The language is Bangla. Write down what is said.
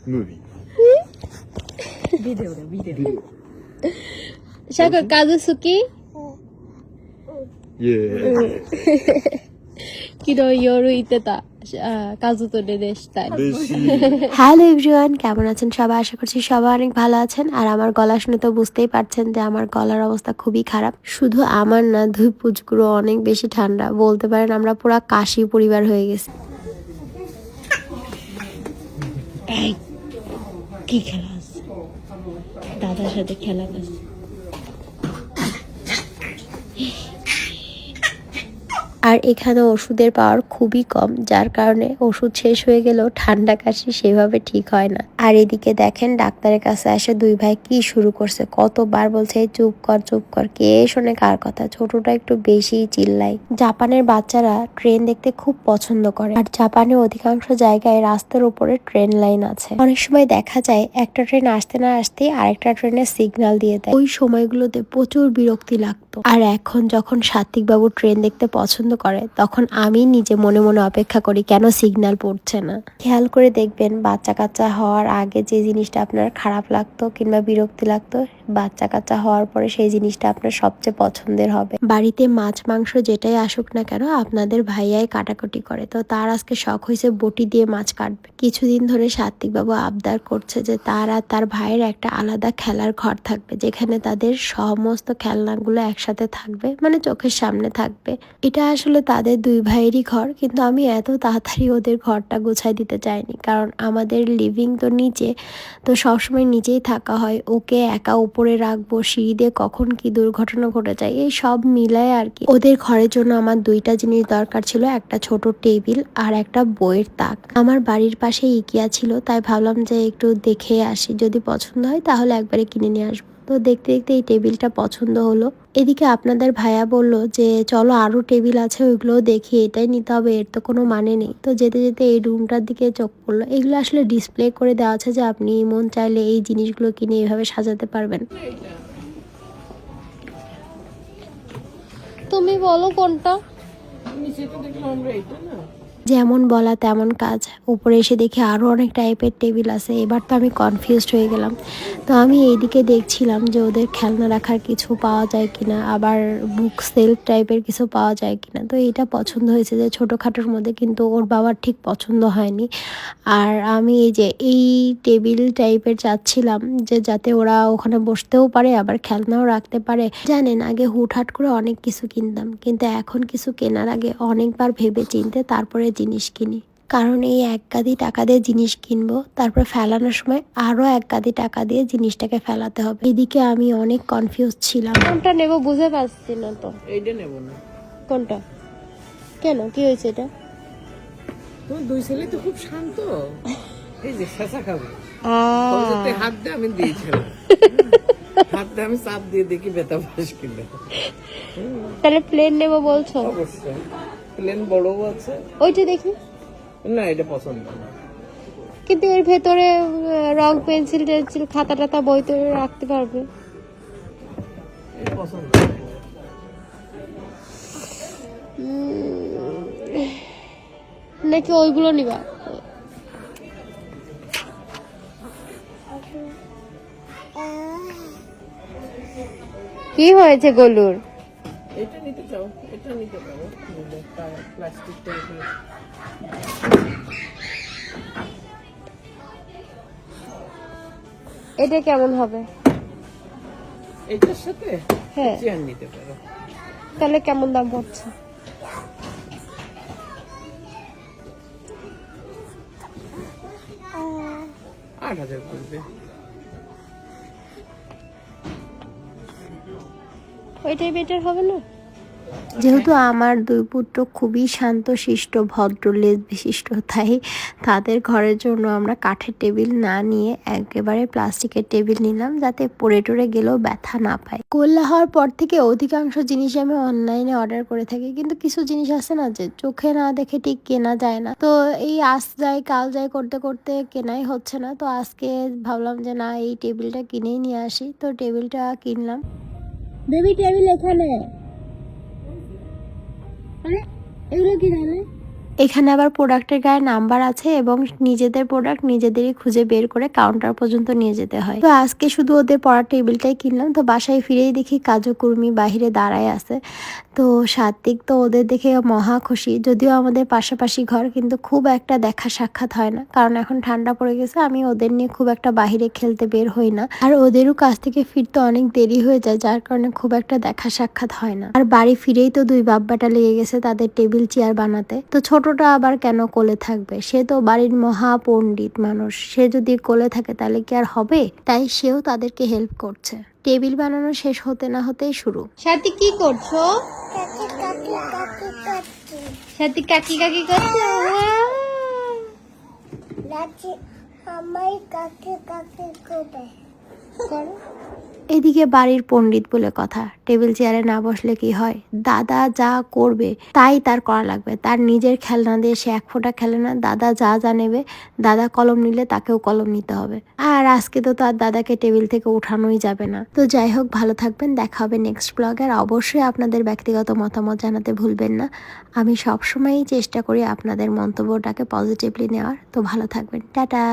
Movie. Video. Shaka Kazusuki? Yeah. Kiro yoru iteta. Kazuto de deshtai. Hello everyone, কেমন আছেন সবাই? আশা করছি সবাই অনেক ভালো আছেন। আর আমার গলা শুনে তো বুঝতেই পারছেন যে আমার গলার অবস্থা খুবই খারাপ। শুধু আমার না, দুই পুচগুলো অনেক বেশি ঠান্ডা, বলতে পারেন আমরা পুরা কাশি পরিবার হয়ে গেছি। কি খেলা আছে? দাদার সাথে খেলা আছে। আর এখানে ওষুধের পাওয়ার খুবই কম, যার কারণে ওষুধ শেষ হয়ে গেলেও ঠান্ডা কাশি সেভাবে ঠিক হয় না। আর এদিকে দেখেন ডাক্তারের কাছে এসে দুই ভাই কি শুরু করছে, কতবার বলছে চুপ কর, কে শোনে কার কথা। ছোটটা একটু বেশি চিল্লাই। জাপানের বাচ্চারা ট্রেন দেখতে খুব পছন্দ করে, আর জাপানের অধিকাংশ জায়গায় রাস্তার উপরে ট্রেন লাইন আছে। অনেক সময় দেখা যায় একটা ট্রেন আসতে না আসতে আরেকটা ট্রেনের সিগন্যাল দিয়ে দেয়। ওই সময়গুলোতে প্রচুর বিরক্তি লাগতো। আর এখন যখন সাত্বিক বাবু ট্রেন দেখতে পছন্দ করে, তখন আমি নিজে মনে মনে অপেক্ষা করি কেন সিগন্যাল পড়ছে না। খেয়াল করে দেখবেন, বাচ্চা কাচ্চা হওয়ার আগে যে জিনিসটা আপনার খারাপ লাগতো কিংবা বিরক্তি লাগতো, বাচ্চা কাচ্চা হওয়ার পরে সেই জিনিসটা আপনার সবচেয়ে পছন্দের হবে। বাড়িতে মাছ মাংস যেটাই আসুক না কেন, আপনাদের ভাইয়াই কাটাকুটি করে, তো তার আজকে শখ হয়েছে বটি দিয়ে মাছ কাটবে। কিছুদিন ধরে সাত্বিক বাবু আবদার করছে যে তার আর তার ভাইয়ের একটা আলাদা খেলার ঘর থাকবে, যেখানে তাদের সমস্ত খেলনাগুলো একসাথে থাকবে, মানে চোখের সামনে থাকবে। এটা আসলে তাদের দুই ভাইয়েরই ঘর, কিন্তু আমি এত তাড়াতাড়ি ওদের ঘরটা গোছায় দিতে চাইনি, কারণ আমাদের লিভিং তো নিচে, তো সবসময় নিচেই থাকা হয়। ওকে একা উপরে রাখবো, সিঁড়ি দিয়ে কখন কি দুর্ঘটনা ঘটে যায়, এই সব মিলায় আর কি। ওদের ঘরের জন্য আমার দুইটা জিনিস দরকার ছিল, একটা ছোট টেবিল আর একটা বইয়ের তাক। আমার বাড়ির পাশে ইকিয়া ছিল, তাই ভাবলাম যে একটু দেখে আসি, যদি পছন্দ হয় তাহলে একবারে কিনে নিয়ে আসবো। তো দেখতে দেখতে এই টেবিলটা পছন্দ হলো। এদিকে আপনাদের ভাইয়া বলল যে চলো আরো টেবিল আছে, ওইগুলোও দেখি, এটাই নিতে হবে, এর তো কোনো মানে নেই। তো যেতে যেতে এই রুমটার দিকে চোখ পড়লো। এগুলো আসলে ডিসপ্লে করে দেওয়া আছে যে আপনি মন চাইলে এই জিনিসগুলো কিনে এইভাবে সাজাতে পারবেন। তুমি বলো কোনটা? যেমন বলা তেমন কাজ। উপরে এসে দেখি আরও অনেক টাইপের টেবিল আছে। এবার তো আমি কনফিউজড হয়ে গেলাম। তো আমি এইদিকে দেখছিলাম যে ওদের খেলনা রাখার কিছু পাওয়া যায় কিনা, আবার বুক সেলফ টাইপের কিছু পাওয়া যায় কিনা। তো এটা পছন্দ হয়েছে যে ছোটোখাটোর মধ্যে, কিন্তু ওর বাবার ঠিক পছন্দ হয়নি। আর আমি এই যে এই টেবিল টাইপের চাচ্ছিলাম, যে যাতে ওরা ওখানে বসতেও পারে আবার খেলনাও রাখতে পারে। জানেন, আগে হুটহাট করে অনেক কিছু কিনতাম, কিন্তু এখন কিছু কেনার আগে অনেকবার ভেবে চিনতে তারপরে জিনিস কিনি। কারণ এই এক গাদি টাকা দিয়ে জিনিস কিনবো, তারপর ফেলানোর সময় আরো এক গাদি টাকা দিয়ে জিনিসটাকে ফেলাতে হবে। এদিকে আমি অনেক কনফিউজ ছিলাম। কোনটা নেব বুঝে পাচ্ছি না তো। এইটা নেব না। কোনটা? কেন, কি হয়েছে এটা? তুমি দুই ছেলে তো খুব শান্ত। এই যে শেষা খাবো, হাত দিয়ে আমি দিয়েছিলাম, হাত দিয়ে আমি চাপ দিয়ে দেখি বেতা পাস কিনা। তাহলে প্লেন নেব বলছো? অবশ্যই প্লেন বড়ও আছে। ওইটা দেখি। না, এটা পছন্দ না। কিন্তু এর ভেতরে রং পেন্সিল টেন্সিল খাতা টাতা বই তো রাখতে পারবে। এটা পছন্দ। নাকি ওইগুলো নিবা? কি হয়েছে গলুর? এটা নিতে চাও? এটা নিতে পারো, প্লাস্টিক টাইপের। এটা কেমন হবে? এটার সাথে হ্যাঁ, চেয়ার নিতে পারো। তাহলে কেমন দাম পড়ছে? $8,000 পড়বে। ওইটাই বেটার হবে না? যেহেতু আমার দুই পুত্র খুবই শান্তশিষ্ট ভদ্র লেজ বিশিষ্ট, তাই তাদের ঘরের জন্য আমরা কাঠের টেবিল না নিয়ে একেবারে প্লাস্টিকের টেবিল নিলাম, যাতে পড়ে টরে গেলেও ব্যথা না পায়। কল্লা হওয়ার পর থেকে অধিকাংশ জিনিস আমি অনলাইনে অর্ডার করে থাকি, কিন্তু কিছু জিনিস আছে না যে চোখে না দেখে ঠিক কেনা যায় না। তো এই আজ যাই কাল যাই করতে করতে কেনাই হচ্ছে না। তো আজকে ভাবলাম যে না, এই টেবিলটা কিনেই নিয়ে আসি। তো টেবিলটা কিনলাম। বেবি টেবিল এখানে। আরে এগুলো কি জানে? এখানে আবার প্রোডাক্টের গায়ে নাম্বার আছে এবং নিজেদের প্রোডাক্ট নিজেদেরই খুঁজে বের করে কাউন্টার পর্যন্ত নিয়ে যেতে হয়। তো আজকে শুধু ওদের পড়ার টেবিলটাই কিনলাম। তো বাসায় ফিরেই দেখি কাজু কুর্মি বাহিরে দাঁড়ায় আছে। তো সাত্বিক তো ওদের দেখে মহা খুশি, যদিও আমাদের পাশাপাশি ঘর, কিন্তু খুব একটা দেখা সাক্ষাৎ হয় না, কারণ এখন ঠান্ডা পড়ে গেছে। আমি ওদের নিয়ে খুব একটা বাহিরে খেলতে বের হই না, আর ওদেরও কাজ থেকে ফিরতে অনেক দেরি হয়ে যায়, যার কারণে খুব একটা দেখা সাক্ষাৎ হয় না। আর বাড়ি ফিরেই তো দুই বাব্বাটা লেগে গেছে তাদের টেবিল চেয়ার বানাতে। তো ছোটটা আবার কেন কোলে থাকবে, সে তো বাড়ির মহা পণ্ডিত মানুষ, সে যদি কোলে থাকে তাহলে কি আর হবে? তাই সেও তাদেরকে হেল্প করছে। টেবিল বানানো শেষ হতে না হতেই শুরু। সাথী কি করছো? সাথী কাকি কাকি করছো? করো। এদিকে বাড়ির পণ্ডিত বলে কথা, টেবিল চেয়ারে না বসলে কি হয়, দাদা যা করবে তাই তার করা লাগবে। তার নিজের খেলনা দিয়ে সে এক ফোঁটা খেলে না, দাদা যা যা নেবে, দাদা কলম নিলে তাকেও কলম নিতে হবে। আর আজকে তো তার দাদাকে টেবিল থেকে উঠানোই যাবে না। তো যাই হোক, ভালো থাকবেন, দেখা হবে নেক্সট ব্লগে। আর অবশ্যই আপনাদের ব্যক্তিগত মতামত জানাতে ভুলবেন না। আমি সবসময়ই চেষ্টা করি আপনাদের মন্তব্যটাকে পজিটিভলি নেওয়ার। তো ভালো থাকবেন, টাটা।